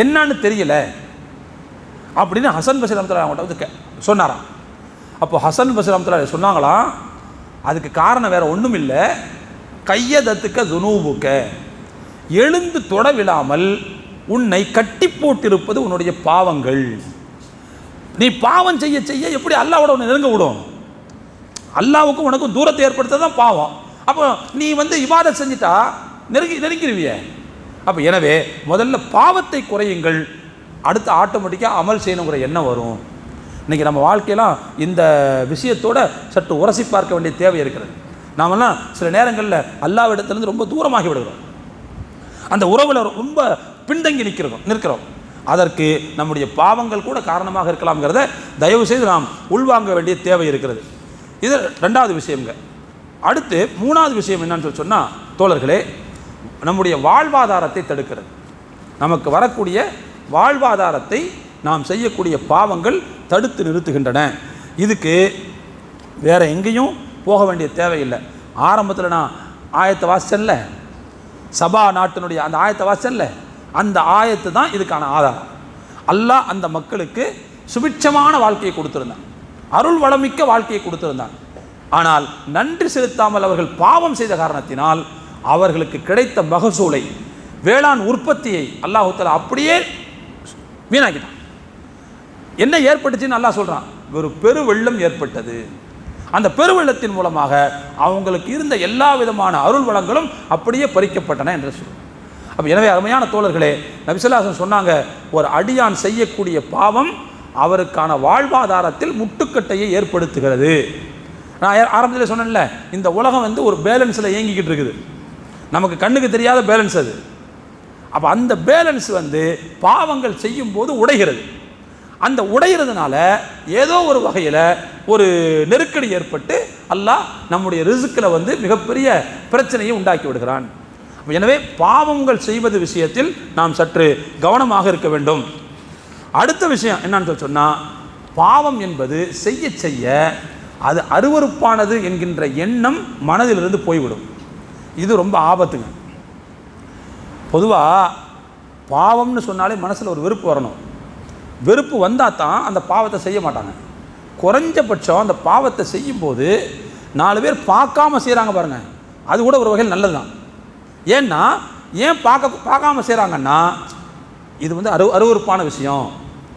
என்னன்னு தெரியலை அப்படின்னு ஹசன் பஸ்ரி ரஹ்மத்துல்லாஹி அவங்கள்ட்ட வந்து சொன்னாராம். அப்போ ஹசன் பஸ்ரி ரஹ்மத்துல்லாஹி சொன்னாங்களாம், அதுக்கு காரணம் வேறு ஒன்றும் இல்லை, கையதத்துக்க துனூபுக்க, எழுந்து தொட விடாமல் உன்னை கட்டி போட்டிருப்பது உன்னுடைய பாவங்கள். நீ பாவம் செய்ய செய்ய எப்படி அல்லாஹ்வோட உன்னை நெருங்க விடும்? அல்லாஹ்வுக்கும் உனக்கும் தூரத்தை ஏற்படுத்த தான் பாவம். அப்போ நீ வந்து இபாதத் செஞ்சுட்டா நெருங்கிடுவிய. அப்போ எனவே முதல்ல பாவத்தை குறையுங்கள், அடுத்து ஆட்டோமேட்டிக்காக அமல் செய்யணுங்கிற எண்ணம் வரும். இன்றைக்கி நம்ம வாழ்க்கையெல்லாம் இந்த விஷயத்தோடு சற்று உரசி பார்க்க வேண்டிய தேவை இருக்கிறது. நாமெல்லாம் சில நேரங்களில் அல்லாஹ்விடத்திலிருந்து ரொம்ப தூரமாகி விடுகிறோம், அந்த உறவில் ரொம்ப பின்தங்கி நிற்கிறோம். அதற்கு நம்முடைய பாவங்கள் கூட காரணமாக இருக்கலாம்ங்கிறத தயவு செய்து நாம் உள்வாங்க வேண்டிய தேவை இருக்கிறது. இது ரெண்டாவது விஷயங்க. அடுத்து மூணாவது விஷயம் என்னன்னு சொன்னால் தோழர்களே, நம்முடைய வாழ்வாதாரத்தை தடுக்கிறது. நமக்கு வரக்கூடிய வாழ்வாதாரத்தை நாம் செய்யக்கூடிய பாவங்கள் தடுத்து நிறுத்துகின்றன. இதுக்கு வேறு எங்கேயும் போக வேண்டிய தேவையில்லை. ஆரம்பத்தில் நான் ஆயத்தை வாசிச்சல்ல, சபா நாட்டினுடைய அந்த ஆயத்தை வாசிச்சல்ல, அந்த ஆயத்து தான் இதுக்கான ஆதாரம். அல்லாஹ் அந்த மக்களுக்கு சுபிட்சமான வாழ்க்கையை கொடுத்திருந்தான், அருள் வளமிக்க வாழ்க்கையை கொடுத்திருந்தான். ஆனால் நன்றி செலுத்தாமல் அவர்கள் பாவம் செய்த காரணத்தினால் அவர்களுக்கு கிடைத்த மகசூலை, வேளாண் உற்பத்தியை அல்லாஹ் தஆலா அப்படியே வீணாக்கிட்டான். என்ன ஏற்பட்டுச்சுன்னு அல்லாஹ் சொல்கிறான், ஒரு பெருவெள்ளம் ஏற்பட்டது. அந்த பெருவெள்ளத்தின் மூலமாக அவங்களுக்கு இருந்த எல்லா விதமான அருள் வளங்களும் அப்படியே பறிக்கப்பட்டன என்று சொல்லுவோம். அப்போ எனவே அருமையான தோழர்களே, நபி ஸல்லல்லாஹு அலைஹி வஸல்லம் சொன்னாங்க, ஒரு அடியான் செய்யக்கூடிய பாவம் அவருக்கான வாழ்வாதாரத்தில் முட்டுக்கட்டையை ஏற்படுத்துகிறது. நான் ஆரம்பத்தில் சொன்னேன்ல, இந்த உலகம் வந்து ஒரு பேலன்ஸில் இயங்கிக்கிட்டு இருக்குது. நமக்கு கண்ணுக்கு தெரியாத பேலன்ஸ் அது. அப்போ அந்த பேலன்ஸ் வந்து பாவங்கள் செய்யும் போது உடைகிறது. அந்த உடைகிறதுனால ஏதோ ஒரு வகையில் ஒரு நெருக்கடி ஏற்பட்டு அல்லாஹ் நம்முடைய ரிஸ்கில் வந்து மிகப்பெரிய பிரச்சனையை உண்டாக்கி விடுகிறான். எனவே பாவங்கள் செய்வது விஷயத்தில் நாம் சற்று கவனமாக இருக்க வேண்டும். அடுத்த விஷயம் என்னன்னு சொன்னால், பாவம் என்பது செய்ய செய்ய அது அருவருப்பானது என்கின்ற எண்ணம் மனதிலிருந்து போய்விடும். இது ரொம்ப ஆபத்துங்க. பொதுவாக பாவம்னு சொன்னாலே மனசில் ஒரு வெறுப்பு வரணும். வெறுப்பு வந்தால் தான் அந்த பாவத்தை செய்ய மாட்டாங்க. குறைஞ்சபட்சம் அந்த பாவத்தை செய்யும்போது 4 பேர் பார்க்காம செய்கிறாங்க பாருங்கள், அது கூட ஒரு வகையில் நல்லது தான். ஏன்னா ஏன் பார்க்காம செய்கிறாங்கன்னா, இது வந்து அருவருப்பான விஷயம்,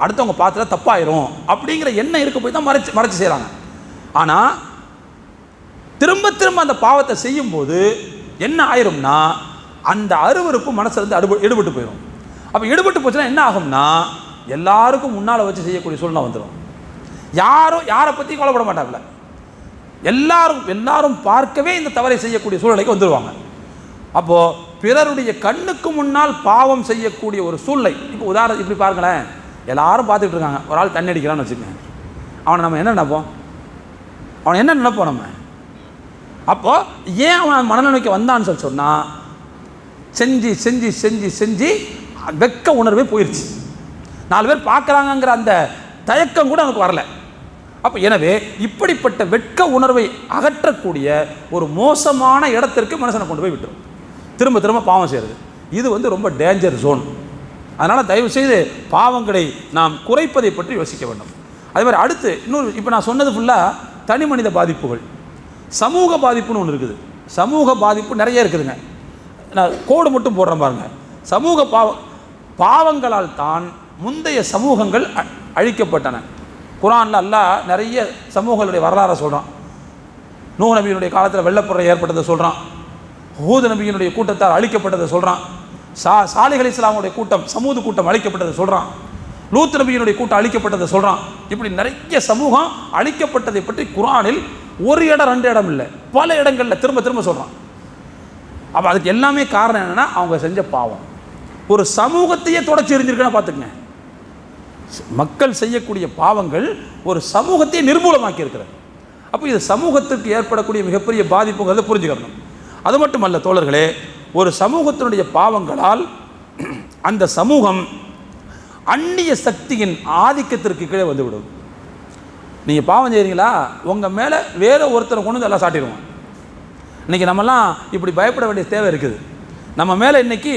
அடுத்தவங்க பார்த்துட்டா தப்பாயிரும் அப்படிங்கிற எண்ணம் இருக்க போய் தான் மறைச்சு செய்கிறாங்க. ஆனால் திரும்ப திரும்ப அந்த பாவத்தை செய்யும்போது என்ன ஆயிரும்னா, அந்த அருவருப்பு மனசுலேருந்து எடுபட்டு போயிடும். அப்போ எடுபட்டு போச்சுன்னா என்ன ஆகும்னா, எல்லாருக்கும் முன்னால் வச்சு செய்யக்கூடிய சூழ்நிலை வந்துடும். யாரை பற்றி கவலைப்பட மாட்டாங்கல்ல, எல்லாரும் பார்க்கவே இந்த தவறை செய்யக்கூடிய சூழ்நிலைக்கு வந்துடுவாங்க. அப்போது பிறருடைய கண்ணுக்கு முன்னால் பாவம் செய்யக்கூடிய ஒரு சூழ்நிலை. இப்போ உதாரணம் இப்படி பாருங்களேன், எல்லாரும் பார்த்துட்டு இருக்காங்க, ஒரு ஆள் தண்ணி அடிக்கிறான்னு வச்சுக்கோங்க, அவனை நம்ம என்ன நினைப்போம்? நம்ம அப்போது ஏன் அவன் மனநிலைக்கு வந்தான்னு சொன்னால், செஞ்சு செஞ்சு செஞ்சு செஞ்சு வெட்க உணர்வே போயிடுச்சு. 4 பேர் பார்க்குறாங்கங்கிற அந்த தயக்கம் கூட அவனுக்கு வரல. அப்போ எனவே இப்படிப்பட்ட வெட்க உணர்வை அகற்றக்கூடிய ஒரு மோசமான இடத்திற்கு மனுஷனை கொண்டு போய் விட்டுரும். திரும்ப திரும்ப பாவம் செய்கிறது, இது வந்து ரொம்ப டேஞ்சர் ஜோன். அதனால் தயவுசெய்து பாவங்களை நாம் குறைப்பதை பற்றி யோசிக்க வேண்டும். அதே மாதிரி அடுத்து இன்னொரு, இப்போ நான் சொன்னது ஃபுல்லாக தனி மனித பாதிப்புகள். சமூக பாதிப்புன்னு ஒன்று இருக்குது. சமூக பாதிப்பு நிறைய இருக்குதுங்க. நான் கோடு மட்டும் போடுறேன் பாருங்கள். சமூக பாவங்களால் தான் முந்தைய சமூகங்கள் அழிக்கப்பட்டன. குர்ஆனில் அல்லாஹ் நிறைய சமூகங்களுடைய வரலாறை சொல்கிறான். நூஹ் நபியினுடைய காலத்தில் வெள்ளப்புறை ஏற்பட்டதை சொல்கிறான். ஹூத் நபியினுடைய கூட்டத்தால் அழிக்கப்பட்டதை சொல்கிறான். சாலிஹ் அலைஹிஸ்ஸலாமுடைய கூட்டம், சமூது கூட்டம் அழிக்கப்பட்டதை சொல்கிறான். லூத் நபியினுடைய கூட்டம் அழிக்கப்பட்டதை சொல்கிறான். இப்படி நிறைய சமூகம் அழிக்கப்பட்டதை பற்றி குர்ஆனில் ஒரு இடம் 2 இடம் இல்லை, பல இடங்களில் திரும்ப திரும்ப சொல்கிறான். அப்போ அதுக்கு எல்லாமே காரணம் என்னென்னா, அவங்க செஞ்ச பாவம் ஒரு சமூகத்தையே தொடச்சி எறிஞ்சிருக்குன்னா பார்த்துக்குங்க. மக்கள் செய்யக்கூடிய பாவங்கள் ஒரு சமூகத்தையே நிர்மூலமாக்கி இருக்கிறது. அப்போ இது சமூகத்திற்கு ஏற்படக்கூடிய மிகப்பெரிய பாதிப்புங்கிறத புரிஞ்சுக்கணும். அது மட்டுமல்ல தோழர்களே, ஒரு சமூகத்தினுடைய பாவங்களால் அந்த சமூகம் அந்நிய சக்தியின் ஆதிக்கத்திற்கு கீழே வந்துவிடும். நீங்கள் பாவம் செய்கிறீங்களா, உங்கள் மேலே வேறு ஒருத்தரை கொண்டு வந்து எல்லாம் சாட்டிடுவோம். இன்றைக்கி நம்மலாம் இப்படி பயப்பட வேண்டிய தேவை இருக்குது. நம்ம மேலே இன்றைக்கி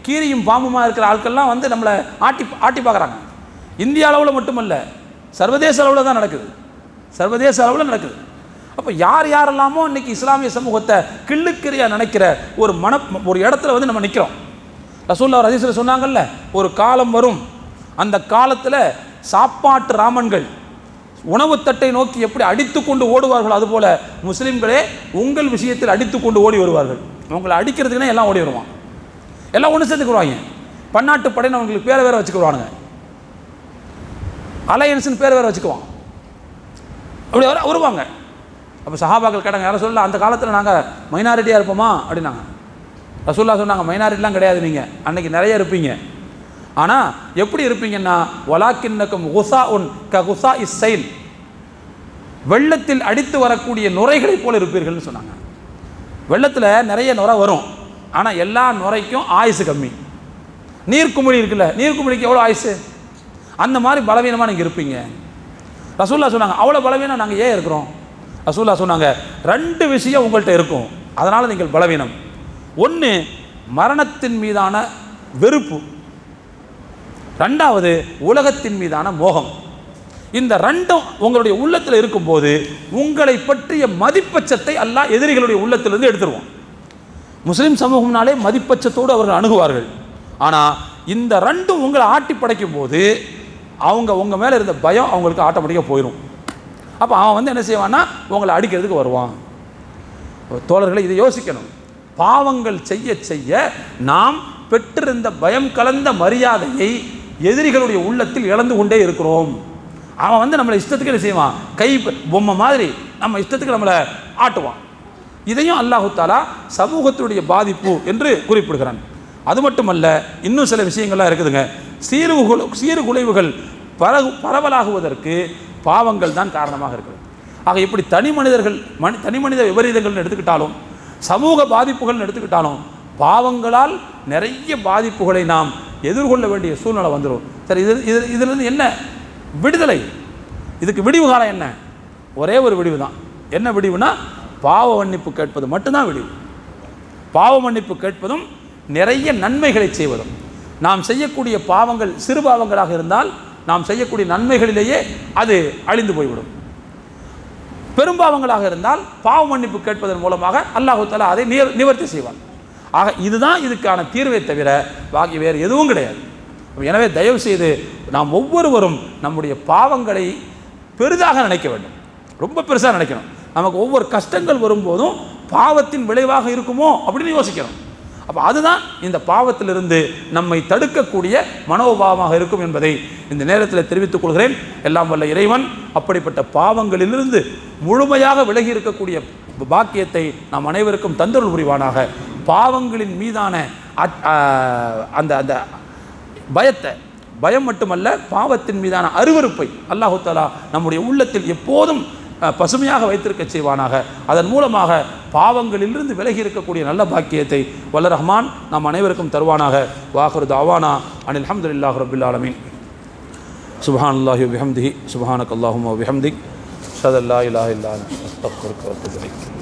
கீரியும் பாம்புமாக இருக்கிற ஆட்கள்லாம் வந்து நம்மளை ஆட்டி பார்க்குறாங்க. இந்திய அளவில் மட்டுமல்ல, சர்வதேச அளவில் தான் நடக்குது. சர்வதேச அளவில் நடக்குது. அப்போ யாரெல்லாமோ இன்றைக்கி இஸ்லாமிய சமூகத்தை கிள்ளுக்கிறியாக நினைக்கிற ஒரு இடத்துல வந்து நம்ம நிற்கிறோம். ரசூலுல்லாஹ் ஒரு ஹதீஸில் சொன்னாங்கல்ல, ஒரு காலம் வரும், அந்த காலத்தில் சாப்பாட்டு ராமன்கள் உணவு தட்டை நோக்கி எப்படி அடித்து கொண்டு ஓடுவார்கள், அதுபோல் முஸ்லீம்களே உங்கள் விஷயத்தில் அடித்து கொண்டு ஓடி வருவார்கள். உங்களை அடிக்கிறதுக்குன்னே எல்லாம் ஓடி வருவாங்க, எல்லாம் ஒன்று சேர்த்துக்குருவாங்க. பன்னாட்டு படையின்னு அவங்களுக்கு பேரை வேறு வச்சுக்குவானுங்க, அலையன்ஸுன்னு பேர் வேறு வச்சுக்குவாங்க. அப்படி வருவாங்க. அப்போ சஹாபாக்கள் கேட்டாங்க, யாரும் சொல்லலாம் அந்த காலத்தில் நாங்கள் மைனாரிட்டியாக இருப்போமா அப்படின்னாங்க. ரசூலுல்லாஹ் சொன்னாங்க, மைனாரிட்டிலாம் கிடையாது, நீங்கள் அன்றைக்கி நிறைய இருப்பீங்க. ஆனால் எப்படி இருப்பீங்கன்னா, வலாக்கின்னக்கும் குசா உன் க குசா இஸ்ஸைல், வெள்ளத்தில் அடித்து வரக்கூடிய நுரைகளை போல் இருப்பீர்கள்னு சொன்னாங்க. வெள்ளத்தில் நிறைய நுரை வரும், ஆனால் எல்லா நுரைக்கும் ஆயுசு கம்மி. நீர்க்குமிழி இருக்குல்ல, நீர்க்குமிழிக்கு எவ்வளோ ஆயுசு, அந்த மாதிரி பலவீனமாக நீங்கள் இருப்பீங்க. ரசூலுல்லாஹ் சொன்னாங்க, அவ்வளோ பலவீனம் நாங்கள் ஏன் இருக்கிறோம்? ரசூலுல்லாஹ் சொன்னாங்க, 2 விஷயம் உங்கள்கிட்ட இருக்கும், அதனால் நீங்கள் பலவீனம். ஒன்று மரணத்தின் மீதான வெறுப்பு, 2வது உலகத்தின் மீதான மோகம். இந்த 2ம் உங்களுடைய உள்ளத்தில் இருக்கும்போது உங்களை பற்றிய மதிப்பச்சத்தை அல்லாஹ் எதிரிகளுடைய உள்ளத்திலிருந்து எடுத்துருவோம். முஸ்லீம் சமூகம்னாலே மதிப்பச்சத்தோடு அவர்கள் அணுகுவார்கள். ஆனால் இந்த 2ம் உங்களை ஆட்டி படைக்கும் போது அவங்க உங்கள் மேலே இருந்த பயம் அவங்களுக்கு ஆட்டோமேட்டிக்காக போயிடும். அப்போ அவன் வந்து என்ன செய்வான்னா, உங்களை அடிக்கிறதுக்கு வருவான். தோழர்களை இதை யோசிக்கணும். பாவங்கள் செய்ய செய்ய நாம் பெற்றிருந்த பயம் கலந்த மரியாதையை எதிரிகளுடைய உள்ளத்தில் இழந்து கொண்டே இருக்கிறோம். அவன் நம்மளை இஷ்டத்துக்கு என்ன செய்வான், கை பொம்மை மாதிரி நம்ம இஷ்டத்துக்கு நம்மளை ஆட்டுவான். இதையும் அல்லாஹு தாலா சமூகத்துடைய பாதிப்பு என்று குறிப்பிடுகிறான். அது மட்டுமல்ல, இன்னும் சில விஷயங்கள்லாம் இருக்குதுங்க. சீர்குலைவுகள் பரவலாகுவதற்கு பாவங்கள் தான் காரணமாக இருக்குது. ஆக இப்படி தனி மனித விபரீதங்கள்னு எடுத்துக்கிட்டாலும், சமூக பாதிப்புகள்னு எடுத்துக்கிட்டாலும், பாவங்களால் நிறைய பாதிப்புகளை நாம் எதிர்கொள்ள வேண்டிய சூழ்நிலை வந்துடும். சரி, இதிலிருந்து என்ன விடுதலை? இதுக்கு விடிவு காலம் என்ன? ஒரே ஒரு விடிவு தான். என்ன விடிவுனா, பாவ மன்னிப்பு கேட்பது மட்டும்தான் விடிவு. பாவ மன்னிப்பு கேட்பதும் நிறைய நன்மைகளை செய்வதும். நாம் செய்யக்கூடிய பாவங்கள் சிறு பாவங்களாக இருந்தால் நாம் செய்யக்கூடிய நன்மைகளிலேயே அது அழிந்து போய்விடும். பெரும்பாவங்களாக இருந்தால் பாவ மன்னிப்பு கேட்பதன் மூலமாக அல்லாஹு தஆலா அதை நிவர்த்தி செய்வான். ஆக இதுதான் இதுக்கான தீர்வை தவிர பாக்கி வேறு எதுவும் கிடையாது. எனவே தயவு செய்து நாம் ஒவ்வொருவரும் நம்முடைய பாவங்களை பெரிதாக நினைக்க வேண்டும், ரொம்ப பெருசாக நினைக்கணும். நமக்கு ஒவ்வொரு கஷ்டங்கள் வரும்போதும் பாவத்தின் விளைவாக இருக்குமோ அப்படின்னு யோசிக்கிறோம். அப்போ அதுதான் இந்த பாவத்திலிருந்து நம்மை தடுக்கக்கூடிய மனோபாவமாக இருக்கும் என்பதை இந்த நேரத்தில் தெரிவித்துக் கொள்கிறேன். எல்லாம் வல்ல இறைவன் அப்படிப்பட்ட பாவங்களிலிருந்து முழுமையாக விலகி இருக்கக்கூடிய பாக்கியத்தை நாம் அனைவருக்கும் தந்தருள் புரிவானாக. பாவங்களின் மீதான அந்த அந்த பயம் மட்டுமல்ல, பாவத்தின் மீதான அருவருப்பை அல்லாஹு தஆலா நம்முடைய உள்ளத்தில் எப்போதும் பசுமையாக வைத்திருக்க செய்வானாக. அதன் மூலமாக பாவங்களிலிருந்து விலகி இருக்கக்கூடிய நல்ல பாக்கியத்தை வல்ல ரஹ்மான் நாம் அனைவருக்கும் தருவானாக. வாஹிரு தஅவானா அனில் ஹம்துலில்லாஹி ரப்பில் ஆலமீன். சுப்ஹானல்லாஹி வ பிஹம்திஹி சுப்ஹானக்கல்லாஹும்ம வ பிஹம்திக் அஷ்ஹது அல்லா இலாஹா இல்லா அன்த அஸ்தக்ஃபிருக வ அத்தூபு இலைக்.